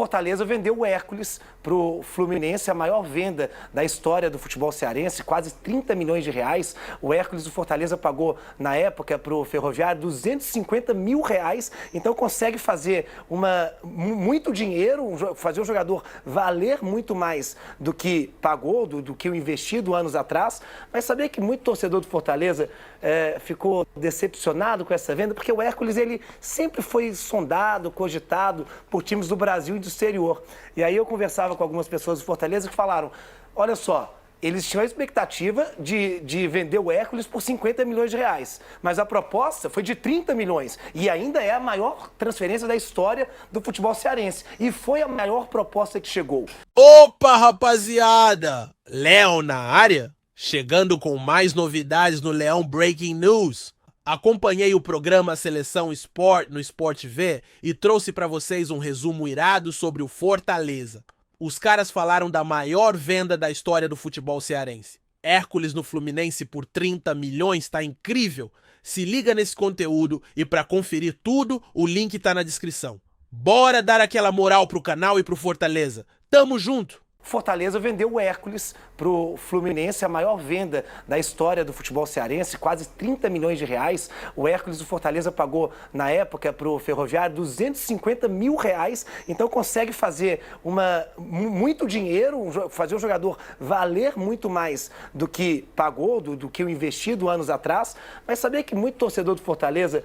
Fortaleza vendeu o Hércules para o Fluminense, a maior venda da história do futebol cearense, quase 30 milhões de reais. O Hércules do Fortaleza pagou, na época, para o Ferroviário, 250 mil reais. Então consegue fazer muito dinheiro, fazer o jogador valer muito mais do que pagou, do que o investido anos atrás. Mas sabia que muito torcedor do Fortaleza ficou decepcionado com essa venda? Porque o Hércules, ele sempre foi sondado, cogitado por times do Brasil e do exterior. E aí eu conversava com algumas pessoas do Fortaleza que falaram, olha só, eles tinham a expectativa de vender o Hércules por 50 milhões de reais, mas a proposta foi de 30 milhões e ainda é a maior transferência da história do futebol cearense. E foi a maior proposta que chegou. Opa, rapaziada! Léo na área? Chegando com mais novidades no Leão Breaking News. Acompanhei o programa Seleção Sport no Sport TV e trouxe para vocês um resumo irado sobre o Fortaleza. Os caras falaram da maior venda da história do futebol cearense. Hércules no Fluminense por 30 milhões, tá incrível? Se liga nesse conteúdo e para conferir tudo, o link tá na descrição. Bora dar aquela moral pro canal e pro Fortaleza. Tamo junto! Fortaleza vendeu o Hércules para o Fluminense, a maior venda da história do futebol cearense, quase 30 milhões de reais. O Hércules do Fortaleza pagou, na época, para o Ferroviário, 250 mil reais. Então consegue fazer muito dinheiro, fazer o jogador valer muito mais do que pagou, do que o investido anos atrás. Mas sabia que muito torcedor do Fortaleza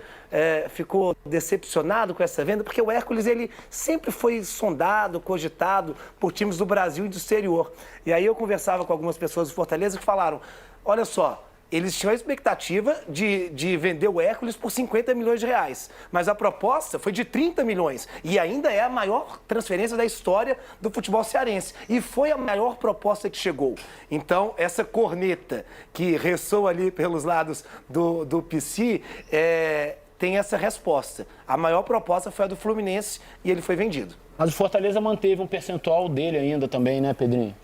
ficou decepcionado com essa venda? Porque o Hércules, ele sempre foi sondado, cogitado por times do Brasil e do exterior. E aí eu conversava com algumas pessoas do Fortaleza que falaram, olha só, eles tinham a expectativa de vender o Hércules por 50 milhões de reais, mas a proposta foi de 30 milhões e ainda é a maior transferência da história do futebol cearense. E foi a maior proposta que chegou. Então, essa corneta que ressoa ali pelos lados do PC, tem essa resposta. A maior proposta foi a do Fluminense e ele foi vendido. Mas o Fortaleza manteve um percentual dele ainda também, né, Pedrinho?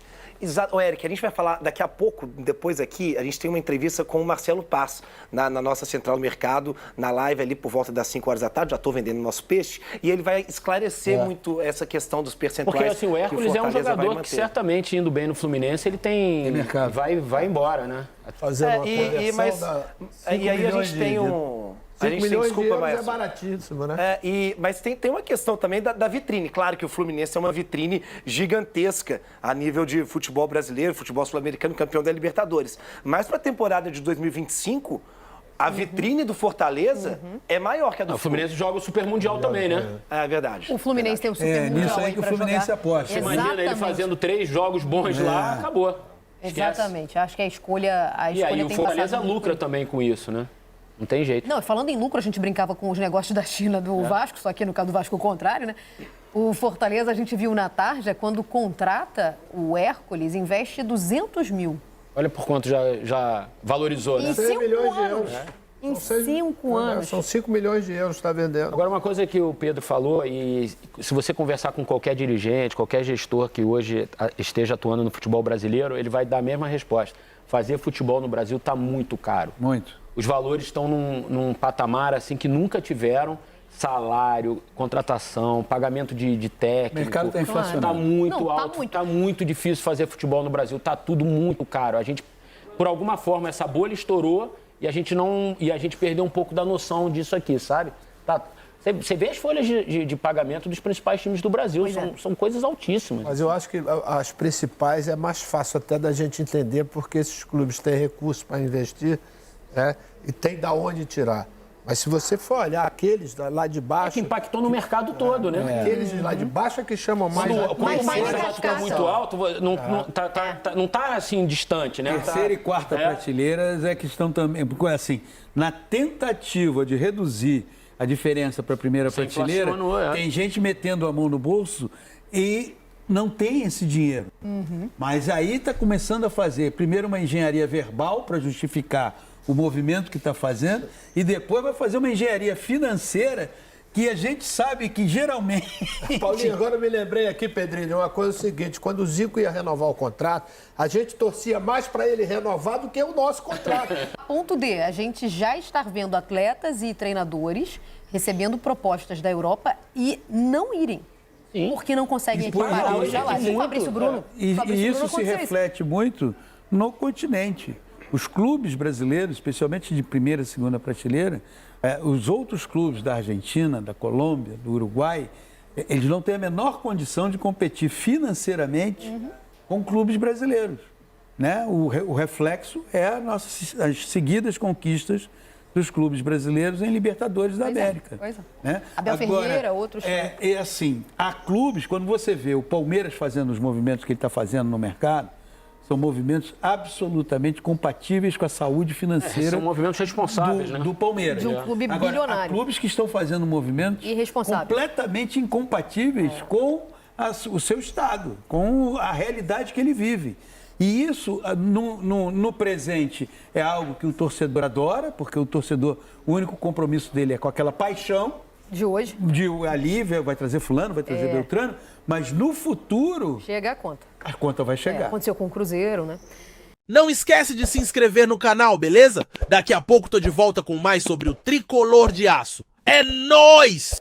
Exato. Eric, a gente vai falar daqui a pouco, depois aqui, a gente tem uma entrevista com o Marcelo Paz, na nossa Central do Mercado, na live ali por volta das 5 horas da tarde, já estou vendendo nosso peixe, e ele vai esclarecer muito essa questão dos percentuais. Porque assim, o Hércules é um jogador que certamente, indo bem no Fluminense, ele tem mercado. Vai embora, né? Fazendo uma conversão e aí a gente tem um... 5 milhões de euros é baratíssimo, né? Mas tem uma questão também da vitrine. Claro que o Fluminense é uma vitrine gigantesca a nível de futebol brasileiro, futebol sul-americano, campeão da Libertadores. Mas para a temporada de 2025, a vitrine do Fortaleza é maior que a do Fluminense joga o Super Mundial também, né? É verdade. O Fluminense tem o Super Mundial. Nisso aí que o Fluminense aposta. Você imagina ele fazendo 3 jogos bons lá, acabou. Esquece. Exatamente. Acho que a escolha e aí o tem Fortaleza passado lucra também com isso, né? Não tem jeito. Não, falando em lucro, a gente brincava com os negócios da China do Vasco, só que no caso do Vasco o contrário, né? O Fortaleza, a gente viu na tarja, quando contrata o Hércules, investe 200 mil. Olha por quanto já valorizou, né? Em 6 milhões de euros. Em 5 anos. São 5 milhões de euros que está vendendo. Agora, uma coisa que o Pedro falou, e se você conversar com qualquer dirigente, qualquer gestor que hoje esteja atuando no futebol brasileiro, ele vai dar a mesma resposta. Fazer futebol no Brasil está muito caro. Muito. Os valores estão num patamar assim que nunca tiveram. Salário, contratação, pagamento de técnico. O mercado está inflacionado. Está muito alto, está muito difícil fazer futebol no Brasil, está tudo muito caro. A gente, por alguma forma, essa bolha estourou e a gente perdeu um pouco da noção disso aqui, sabe? Você vê as folhas de pagamento dos principais times do Brasil, são coisas altíssimas. Mas eu acho que as principais é mais fácil até da gente entender porque esses clubes têm recursos para investir, né? E tem da onde tirar. Mas se você for olhar aqueles lá de baixo... que impactou no mercado todo, né? Aqueles de lá de baixo é que chamam mais... Quando o contrato está muito alto, não está assim distante, né? Terceira e quarta prateleiras é que estão também... Porque assim, na tentativa de reduzir a diferença para a primeira prateleira, tem gente metendo a mão no bolso e não tem esse dinheiro. Mas aí está começando a fazer, primeiro, uma engenharia verbal para justificar o movimento que está fazendo e depois vai fazer uma engenharia financeira que a gente sabe que geralmente... Paulinho, agora eu me lembrei aqui, Pedrinho, uma coisa seguinte, quando o Zico ia renovar o contrato, a gente torcia mais para ele renovar do que o nosso contrato. Ponto D, a gente já está vendo atletas e treinadores recebendo propostas da Europa e não irem. porque não conseguem equiparar os salários. O Fabrício Bruno. E Fabrício isso Bruno se aconteceu reflete muito no continente. Os clubes brasileiros, especialmente de primeira e segunda prateleira, os outros clubes da Argentina, da Colômbia, do Uruguai, eles não têm a menor condição de competir financeiramente com clubes brasileiros. Né? O reflexo é as seguidas conquistas dos clubes brasileiros em Libertadores da América. Pois é. Né? Abel Ferreira, outros. É assim, há clubes, quando você vê o Palmeiras fazendo os movimentos que ele está fazendo no mercado, são movimentos absolutamente compatíveis com a saúde financeira são movimentos responsáveis, do Palmeiras. De um clube Agora, bilionário. há clubes que estão fazendo movimentos irresponsáveis, completamente incompatíveis com o seu estado, com a realidade que ele vive. E isso, no presente, é algo que o torcedor adora, porque o torcedor, o único compromisso dele é com aquela paixão. De hoje. Ali vai trazer fulano, vai trazer Beltrano, mas no futuro... Chega a conta. A conta vai chegar. Aconteceu com o Cruzeiro, né? Não esquece de se inscrever no canal, beleza? Daqui a pouco tô de volta com mais sobre o Tricolor de Aço. É nóis!